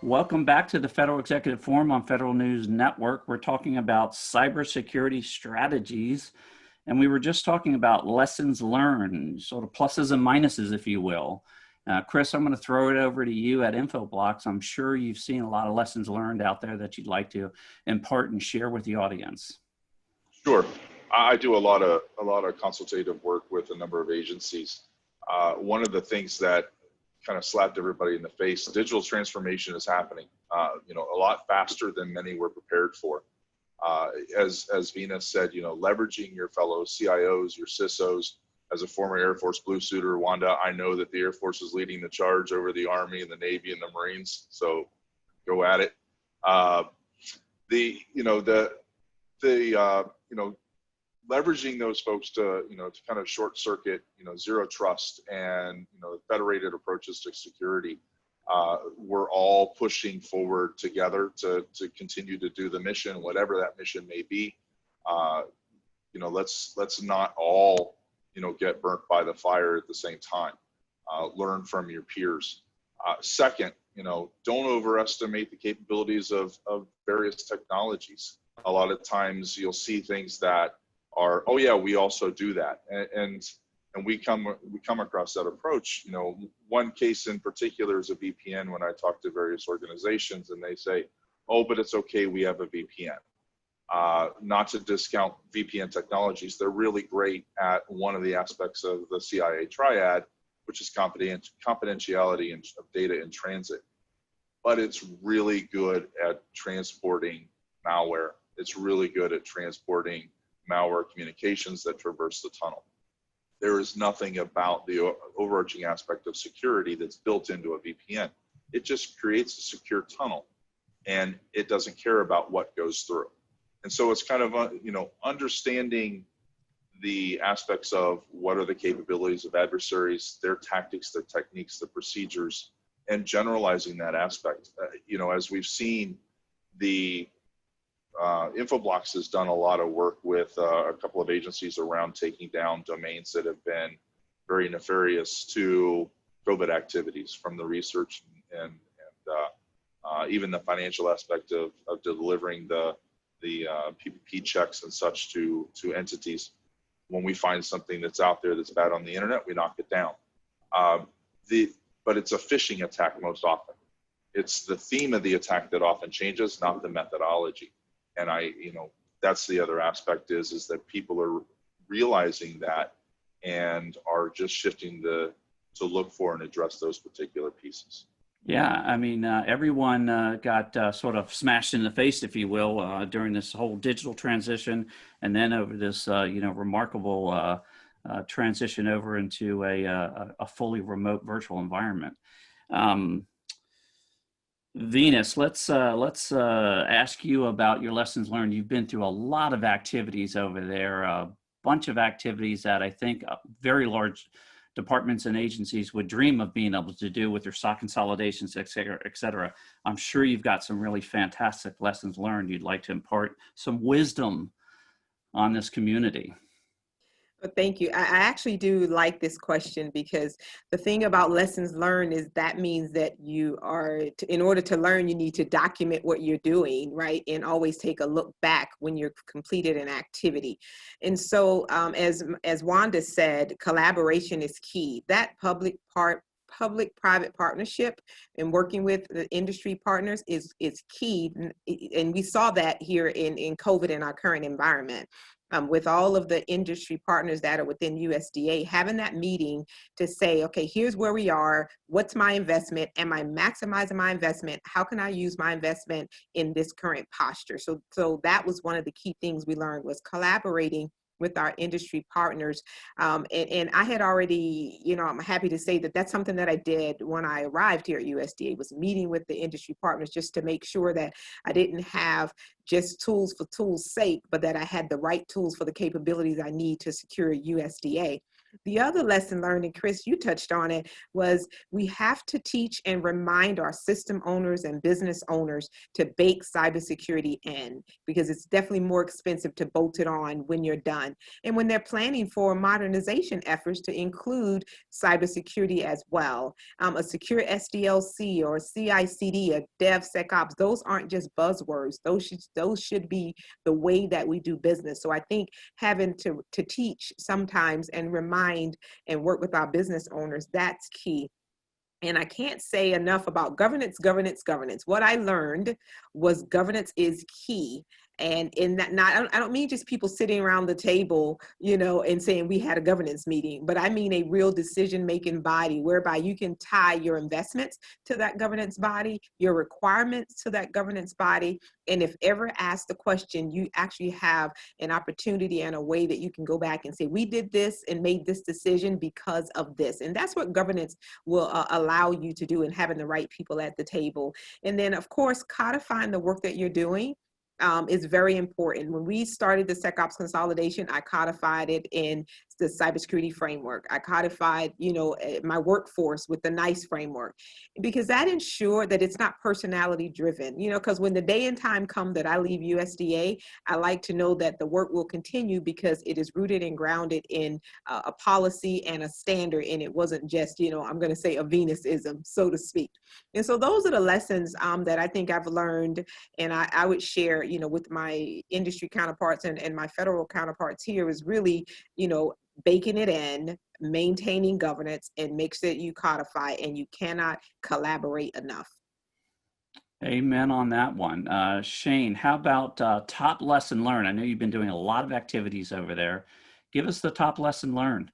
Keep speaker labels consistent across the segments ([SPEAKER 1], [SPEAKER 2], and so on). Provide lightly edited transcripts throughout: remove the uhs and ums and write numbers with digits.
[SPEAKER 1] Welcome back to the Federal Executive Forum on Federal News Network. We're talking about cybersecurity strategies, and we were just talking about lessons learned, sort of pluses and minuses, if you will. Chris, I'm going to throw it over to you at InfoBlocks. I'm sure you've seen a lot of lessons learned out there that you'd like to impart and share with the audience.
[SPEAKER 2] Sure. I do a lot of consultative work with a number of agencies. One of the things that kind of slapped everybody in the face, digital transformation is happening, a lot faster than many were prepared for. As Venus said, leveraging your fellow CIOs, your CISOs. As a former Air Force Blue Suiter, Wanda, I know that the Air Force is leading the charge over the Army and the Navy and the Marines. So go at it. Leveraging those folks to kind of short circuit, zero trust and, federated approaches to security. We're all pushing forward together to continue to do the mission, whatever that mission may be. Let's not all, get burnt by the fire at the same time. Learn from your peers. Second, don't overestimate the capabilities of various technologies. A lot of times you'll see things that are, oh yeah, we also do that, and we come across that approach. One case in particular is a VPN. When I talk to various organizations, and they say, oh, but it's okay, we have a VPN. Not to discount VPN technologies, they're really great at one of the aspects of the CIA triad, which is confidentiality of data in transit. But it's really good at transporting malware. It's really good at transporting malware communications that traverse the tunnel. There is nothing about the overarching aspect of security that's built into a VPN. It just creates a secure tunnel, and it doesn't care about what goes through. And so it's kind of, understanding the aspects of what are the capabilities of adversaries, their tactics, their techniques, the procedures, and generalizing that aspect. As we've seen, the InfoBlocks has done a lot of work with a couple of agencies around taking down domains that have been very nefarious to COVID activities, from the research and even the financial aspect of delivering the PPP checks and such to entities. When we find something that's out there that's bad on the internet, we knock it down. But it's a phishing attack most often. It's the theme of the attack that often changes, not the methodology. And that's the other aspect is that people are realizing that and are just shifting to look for and address those particular pieces.
[SPEAKER 1] Yeah, I mean, everyone got sort of smashed in the face, if you will, during this whole digital transition, and then over this, remarkable transition over into a fully remote virtual environment. Venus, let's ask you about your lessons learned. You've been through a lot of activities over there, a bunch of activities that I think very large departments and agencies would dream of being able to do with their SOC consolidations, et cetera, et cetera. I'm sure you've got some really fantastic lessons learned. You'd like to impart some wisdom on this community.
[SPEAKER 3] Well, thank you. I actually do like this question, because the thing about lessons learned is that means that you are, in order to learn, you need to document what you're doing, right? And always take a look back when you're completed an activity. And so as Wanda said, collaboration is key. That public-private partnership and working with the industry partners is key. And we saw that here in COVID in our current environment. With all of the industry partners that are within USDA, having that meeting to say, okay, here's where we are, what's my investment, am I maximizing my investment, how can I use my investment in this current posture? So that was one of the key things we learned, was collaborating with our industry partners. And I had already, I'm happy to say that that's something that I did when I arrived here at USDA, was meeting with the industry partners just to make sure that I didn't have just tools for tools' sake, but that I had the right tools for the capabilities I need to secure USDA. The other lesson learned, and Chris, you touched on it, was we have to teach and remind our system owners and business owners to bake cybersecurity in, because it's definitely more expensive to bolt it on when you're done. And when they're planning for modernization efforts, to include cybersecurity as well. A secure SDLC or CICD, a DevSecOps, those aren't just buzzwords. Those should be the way that we do business. So I think having to teach sometimes and remind and work with our business owners, that's key. And I can't say enough about governance, governance, governance. What I learned was governance is key. And in that, I don't mean just people sitting around the table, and saying we had a governance meeting, but I mean a real decision-making body whereby you can tie your investments to that governance body, your requirements to that governance body. And if ever asked the question, you actually have an opportunity and a way that you can go back and say, we did this and made this decision because of this. And that's what governance will allow you to do, and having the right people at the table. And then, of course, codifying the work that you're doing is very important. When we started the SecOps consolidation, I codified it in the cybersecurity framework. I codified, my workforce with the NICE framework, because that ensured that it's not personality driven, because when the day and time come that I leave USDA, I like to know that the work will continue because it is rooted and grounded in a policy and a standard. And it wasn't just, I'm going to say a Venusism, so to speak. And so those are the lessons that I think I've learned. And I would share, with my industry counterparts and my federal counterparts here, is really, baking it in, maintaining governance, and make sure that you codify, and you cannot collaborate enough.
[SPEAKER 1] Amen on that one. Shane, how about top lesson learned? I know you've been doing a lot of activities over there. Give us the top lesson learned.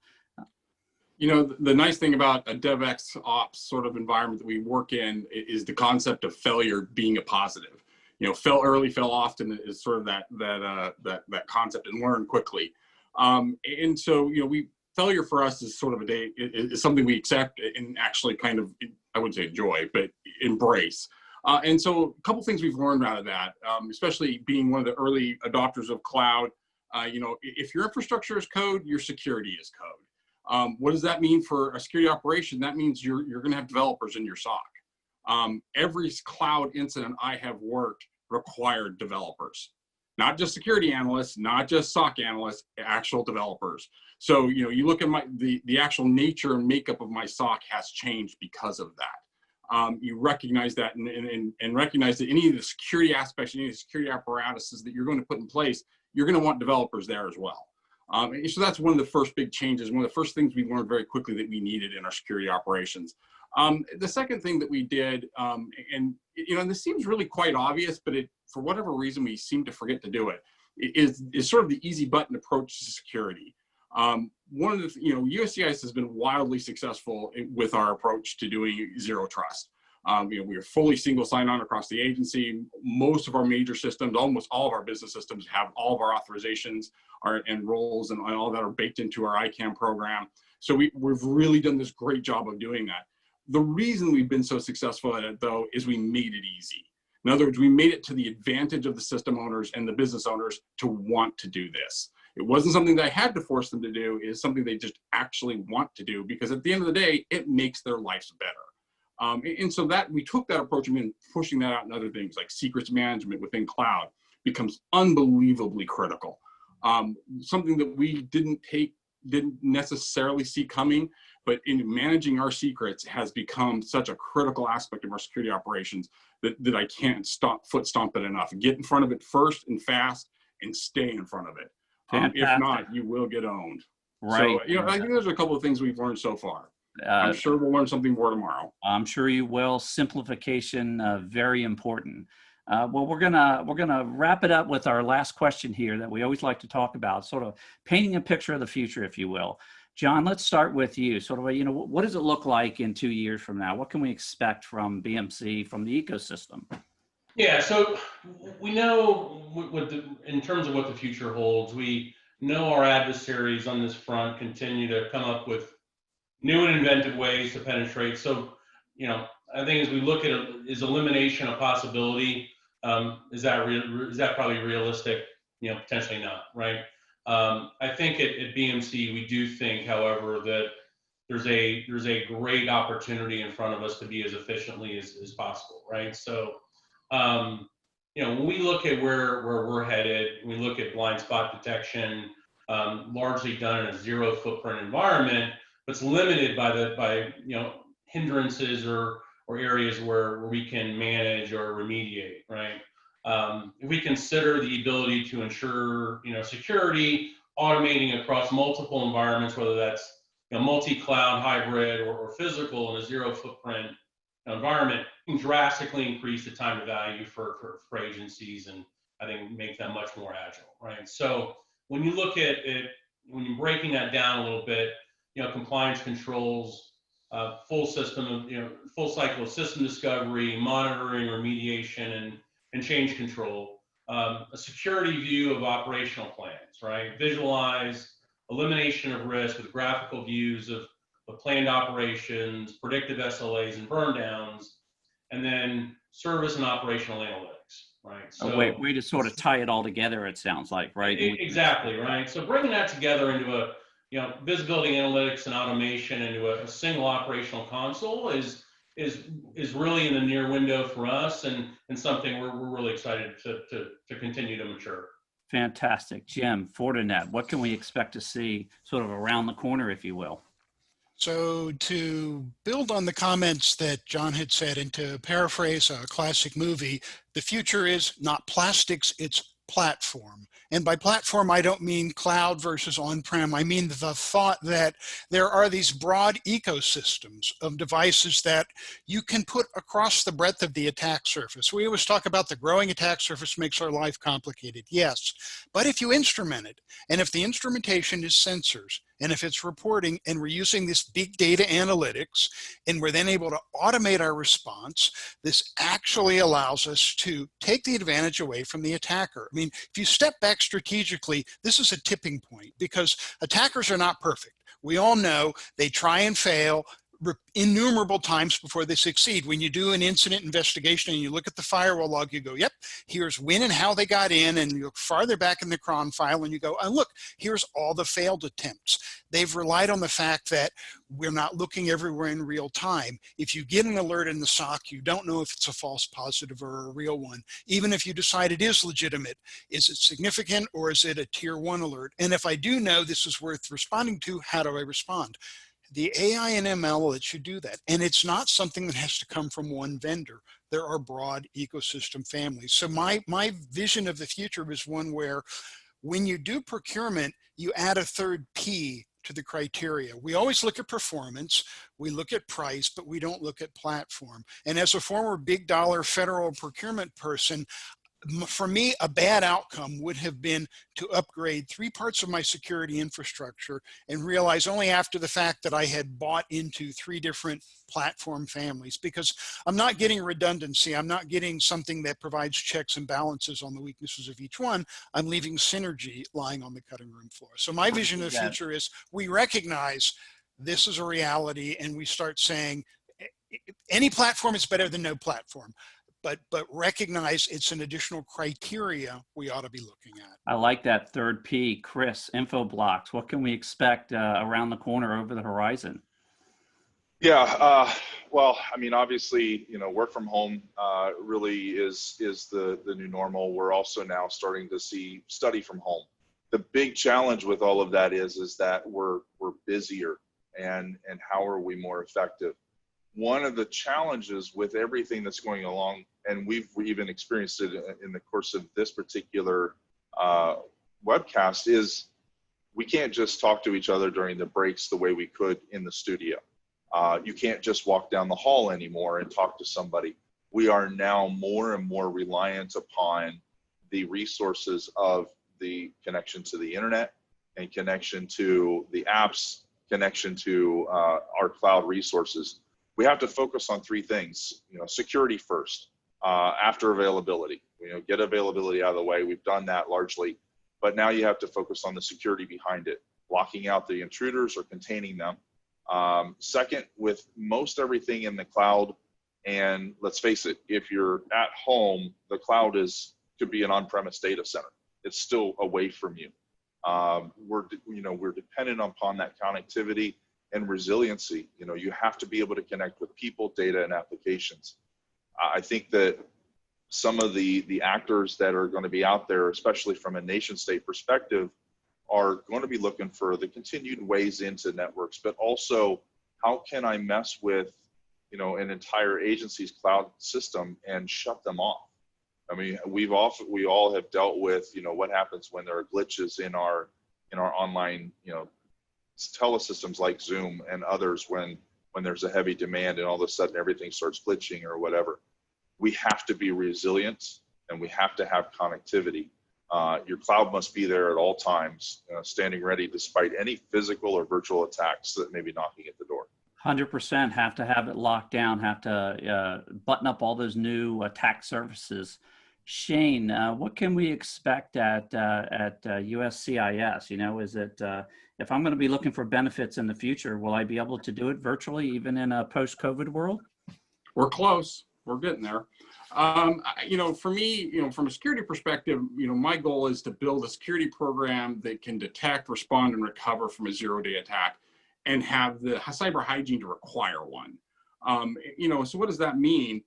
[SPEAKER 4] The nice thing about a DevX ops sort of environment that we work in is the concept of failure being a positive. Fail early, fail often is sort of that concept, and learn quickly. And so, failure for us is sort of is something we accept and actually kind of, I wouldn't say enjoy, but embrace. And so a couple things we've learned out of that, especially being one of the early adopters of cloud, if your infrastructure is code, your security is code. What does that mean for a security operation? That means you're going to have developers in your SOC. Every cloud incident I have worked required developers, not just security analysts, not just SOC analysts, actual developers. So, you look at the actual nature and makeup of my SOC has changed because of that. You recognize that and recognize that any of the security aspects, any of the security apparatuses that you're going to put in place, you're going to want developers there as well. So that's one of the first big changes, one of the first things we learned very quickly that we needed in our security operations. The second thing that we did, and this seems really quite obvious, but for whatever reason we seem to forget to do it, is sort of the easy button approach to security. One of the, USCIS has been wildly successful with our approach to doing zero trust. We are fully single sign-on across the agency. Most of our major systems, almost all of our business systems, have all of our authorizations and roles and all that are baked into our ICAM program. So we've really done this great job of doing that. The reason we've been so successful at it, though, is we made it easy. In other words, we made it to the advantage of the system owners and the business owners to want to do this. It wasn't something that I had to force them to do. It is something they just actually want to do, because at the end of the day, it makes their lives better. And so that we took that approach and been pushing that out in other things like secrets management within cloud becomes unbelievably critical. Something that we didn't necessarily see coming, but in managing our secrets has become such a critical aspect of our security operations that I can't foot stomp it enough. Get in front of it first and fast, and stay in front of it. If not, you will get owned.
[SPEAKER 1] Right.
[SPEAKER 4] So, I think there's a couple of things we've learned so far. I'm sure we'll learn something more tomorrow.
[SPEAKER 1] I'm sure you will. Simplification, very important. Well, we're gonna wrap it up with our last question here that we always like to talk about, sort of painting a picture of the future, if you will. John, let's start with you. Sort of, what does it look like in 2 years from now? What can we expect from BMC, from the ecosystem?
[SPEAKER 5] Yeah, so we know in terms of what the future holds, we know our adversaries on this front continue to come up with new and inventive ways to penetrate. So, I think as we look at is elimination a possibility? Is that probably realistic? Potentially not, right? I think at BMC, we do think, however, that there's a great opportunity in front of us to be as efficiently as possible, right? So, when we look at where we're headed, we look at blind spot detection, largely done in a zero footprint environment, but it's limited by hindrances or areas where we can manage or remediate, right? If we consider the ability to ensure security, automating across multiple environments, whether that's multi-cloud, hybrid, or physical in a zero footprint environment, can drastically increase the time to value for agencies, and I think make them much more agile, right? So when you look at it, when you're breaking that down a little bit, compliance controls, full system of, full cycle of system discovery, monitoring, remediation, and change control, a security view of operational plans, right? Visualize elimination of risk with graphical views of planned operations, predictive SLAs and burn downs, and then service and operational analytics, right?
[SPEAKER 1] A way to sort of tie it all together, it sounds like, right?
[SPEAKER 5] Exactly, right? So bringing that together into a, visibility analytics and automation into a single operational console is really in the near window for us, and something we're really excited to continue to mature.
[SPEAKER 1] Fantastic. Jim, Fortinet, what can we expect to see sort of around the corner, if you will?
[SPEAKER 6] So to build on the comments that John had said, and to paraphrase a classic movie, the future is not plastics, it's platform. And by platform, I don't mean cloud versus on-prem. I mean the thought that there are these broad ecosystems of devices that you can put across the breadth of the attack surface. We always talk about the growing attack surface makes our life complicated. Yes, but if you instrument it, and if the instrumentation is sensors, and if it's reporting, and we're using this big data analytics, and we're then able to automate our response, this actually allows us to take the advantage away from the attacker. I mean, if you step back strategically, this is a tipping point, because attackers are not perfect. We all know they try and fail innumerable times before they succeed. When you do an incident investigation and you look at the firewall log, you go, yep, here's when and how they got in, and you look farther back in the cron file and you go, oh, look, here's all the failed attempts. They've relied on the fact that we're not looking everywhere in real time. If you get an alert in the SOC, you don't know if it's a false positive or a real one. Even if you decide it is legitimate, is it significant or is it a tier 1 alert? And if I do know this is worth responding to, how do I respond? The AI and ML lets you do that. And it's not something that has to come from one vendor. There are broad ecosystem families. So my vision of the future is one where when you do procurement, you add a third P to the criteria. We always look at performance, we look at price, but we don't look at platform. And as a former big dollar federal procurement person, for me, a bad outcome would have been to upgrade 3 parts of my security infrastructure and realize only after the fact that I had bought into 3 different platform families, because I'm not getting redundancy. I'm not getting something that provides checks and balances on the weaknesses of each one. I'm leaving synergy lying on the cutting room floor. So my vision of the future is we recognize this is a reality, and we start saying any platform is better than no platform. But recognize it's an additional criteria we ought to be looking at.
[SPEAKER 1] I like that third P. Chris, info blocks. What can we expect around the corner, over the horizon?
[SPEAKER 2] Yeah, well, I mean, obviously, work from home really is the new normal. We're also now starting to see study from home. The big challenge with all of that is that we're busier, and how are we more effective? One of the challenges with everything that's going along, and we've even experienced it in the course of this particular webcast, is we can't just talk to each other during the breaks the way we could in the studio. You can't just walk down the hall anymore and talk to somebody. We are now more and more reliant upon the resources of the connection to the internet, and connection to the apps, connection to our cloud resources. We have to focus on 3 things. Security first, after availability. Get availability out of the way. We've done that largely, but now you have to focus on the security behind it, blocking out the intruders or containing them. Second, with most everything in the cloud, and let's face it, if you're at home, the cloud could be an on-premise data center. It's still away from you. We're dependent upon that connectivity and resiliency. You have to be able to connect with people, data, and applications. I think that some of the actors that are going to be out there, especially from a nation state perspective, are going to be looking for the continued ways into networks, but also how can I mess with, an entire agency's cloud system and shut them off? I mean, we all have dealt with, what happens when there are glitches in our online, telesystems like Zoom and others when there's a heavy demand and all of a sudden everything starts glitching or whatever. We have to be resilient and we have to have connectivity. Your cloud must be there at all times, standing ready despite any physical or virtual attacks that may be knocking at the door.
[SPEAKER 1] 100% have to have it locked down, have to button up all those new attack surfaces. Shane, what can we expect at USCIS? Is it, if I'm going to be looking for benefits in the future, will I be able to do it virtually, even in a post-COVID world?
[SPEAKER 4] We're close. We're getting there. For me, from a security perspective, my goal is to build a security program that can detect, respond, and recover from a zero-day attack and have the cyber hygiene to require one. So what does that mean?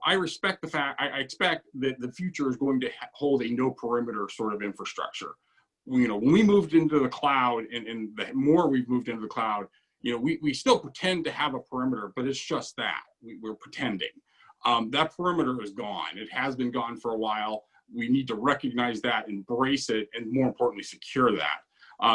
[SPEAKER 4] I respect the fact, I expect that the future is going to hold a no perimeter sort of infrastructure. When we moved into the cloud and the more we've moved into the cloud, we still pretend to have a perimeter, but it's just that we're pretending. That perimeter is gone. It has been gone for a while. We need to recognize that, embrace it, and more importantly, secure that.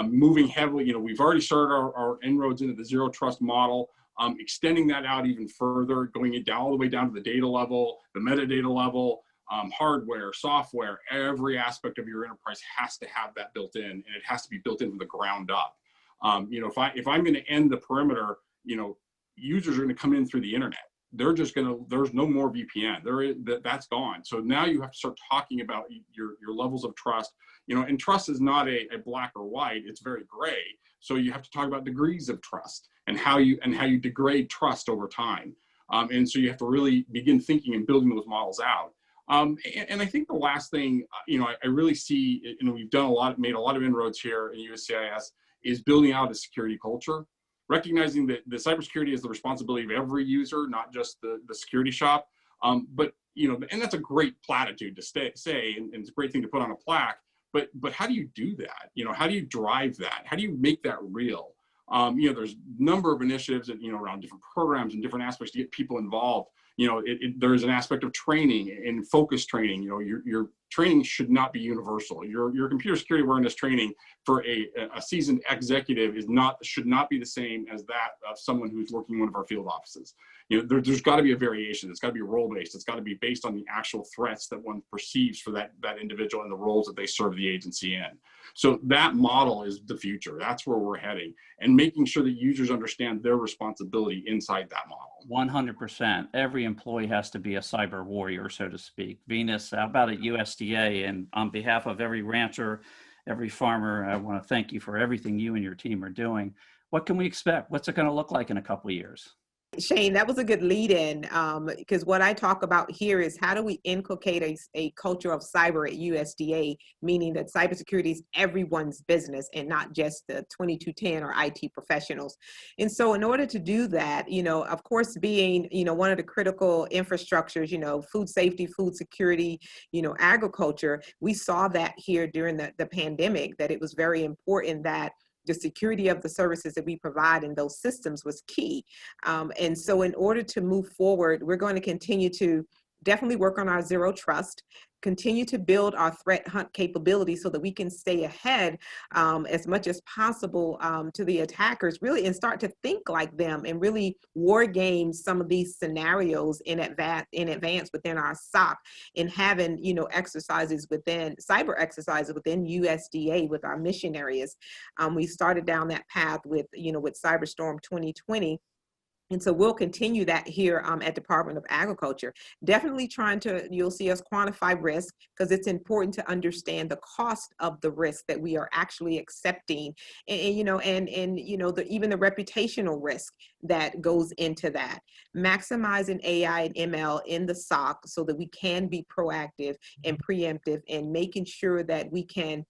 [SPEAKER 4] Moving heavily, we've already started our inroads into the zero trust model, extending that out even further, going it down all the way down to the data level, the metadata level, hardware, software, every aspect of your enterprise has to have that built in, and it has to be built in from the ground up. If I'm going to end the perimeter, users are going to come in through the internet. There's no more VPN. That's gone. So now you have to start talking about your levels of trust. And trust is not a black or white. It's very gray. So you have to talk about degrees of trust and how you degrade trust over time. And so you have to really begin thinking and building those models out. And I think the last thing, I really see, we've made a lot of inroads here in USCIS, is building out a security culture. Recognizing that the cybersecurity is the responsibility of every user, not just the security shop. But and that's a great platitude to say, and it's a great thing to put on a plaque. But how do you do that? How do you drive that? How do you make that real? There's a number of initiatives that, around different programs and different aspects to get people involved. There's an aspect of training and focus training. Your training should not be universal. Your computer security awareness training for a seasoned executive should not be the same as that of someone who's working in one of our field offices. There's got to be a variation. It's got to be role-based. It's got to be based on the actual threats that one perceives for that individual and the roles that they serve the agency in. So that model is the future. That's where we're heading, and making sure that users understand their responsibility inside that model.
[SPEAKER 1] 100%. Every employee has to be a cyber warrior, so to speak. Venus, how about at USDA? And on behalf of every rancher, every farmer, I want to thank you for everything you and your team are doing. What can we expect? What's it going to look like in a couple of years?
[SPEAKER 3] Shane, that was a good lead in, because what I talk about here is how do we inculcate a culture of cyber at USDA, meaning that cybersecurity is everyone's business and not just the 2210 or IT professionals. And so in order to do that, of course, being, one of the critical infrastructures, food safety, food security, agriculture, we saw that here during the pandemic, that it was very important that the security of the services that we provide in those systems was key. And so in order to move forward, we're going to continue to definitely work on our zero trust, continue to build our threat hunt capability so that we can stay ahead as much as possible to the attackers, really, and start to think like them and really war game some of these scenarios in advance within our SOC, and having, exercises within cyber exercises within USDA with our mission areas. We started down that path with Cyberstorm 2020. And so we'll continue that here at Department of Agriculture. Definitely you'll see us quantify risk, because it's important to understand the cost of the risk that we are actually accepting, and even the reputational risk that goes into that. Maximizing AI and ML in the SOC so that we can be proactive and preemptive, and making sure that we can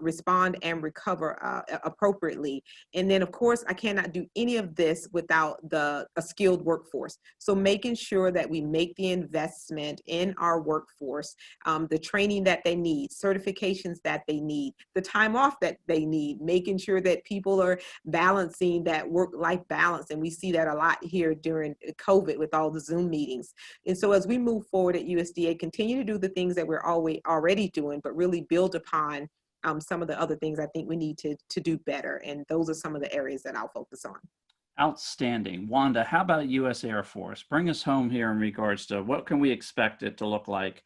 [SPEAKER 3] respond and recover appropriately. And then, of course, I cannot do any of this without a skilled workforce. So making sure that we make the investment in our workforce, the training that they need, certifications that they need, the time off that they need, making sure that people are balancing that work-life balance. And we see that a lot here during COVID with all the Zoom meetings. And so as we move forward at USDA, continue to do the things that we're already doing, but really build upon some of the other things I think we need to do better. And those are some of the areas that I'll focus on.
[SPEAKER 1] Outstanding. Wanda, how about U.S. Air Force? Bring us home here in regards to what can we expect it to look like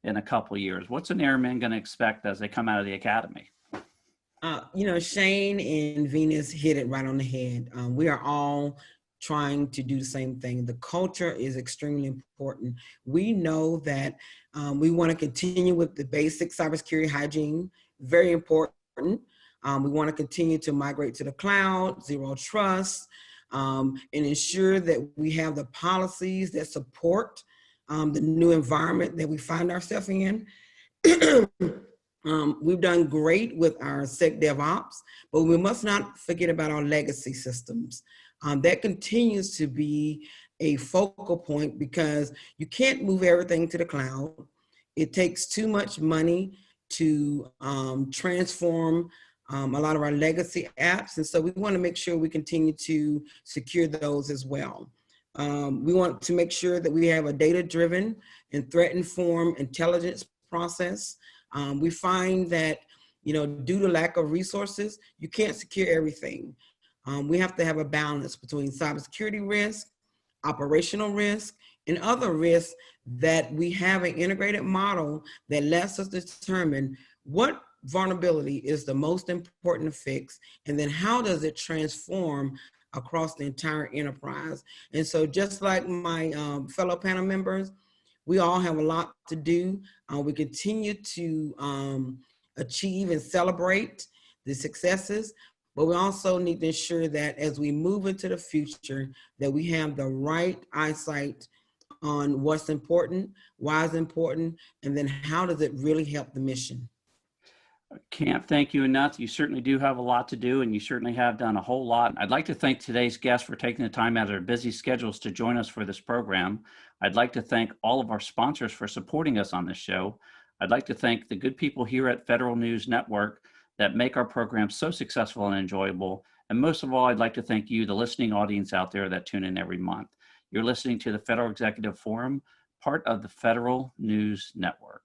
[SPEAKER 1] in a couple of years? What's an airman going to expect as they come out of the academy?
[SPEAKER 7] Shane and Venus hit it right on the head. We are all trying to do the same thing. The culture is extremely important. We know that we want to continue with the basic cybersecurity hygiene, very important. We want to continue to migrate to the cloud, zero trust, and ensure that we have the policies that support the new environment that we find ourselves in. We've done great with our SecDevOps, but we must not forget about our legacy systems. That continues to be a focal point because you can't move everything to the cloud. It takes too much money to transform a lot of our legacy apps. And so we want to make sure we continue to secure those as well. We want to make sure that we have a data-driven and threat-informed intelligence process. We find that, due to lack of resources, you can't secure everything. We have to have a balance between cybersecurity risk, operational risk, and other risks that we have an integrated model that lets us determine what vulnerability is the most important to fix, and then how does it transform across the entire enterprise. And so just like my fellow panel members, we all have a lot to do. We continue to achieve and celebrate the successes, but we also need to ensure that as we move into the future, that we have the right eyesight on what's important, why it's important, and then how does it really help the mission.
[SPEAKER 1] Can't thank you enough. You certainly do have a lot to do, and you certainly have done a whole lot. I'd like to thank today's guests for taking the time out of their busy schedules to join us for this program. I'd like to thank all of our sponsors for supporting us on this show. I'd like to thank the good people here at Federal News Network that make our program so successful and enjoyable. And most of all, I'd like to thank you, the listening audience out there that tune in every month. You're listening to the Federal Executive Forum, part of the Federal News Network.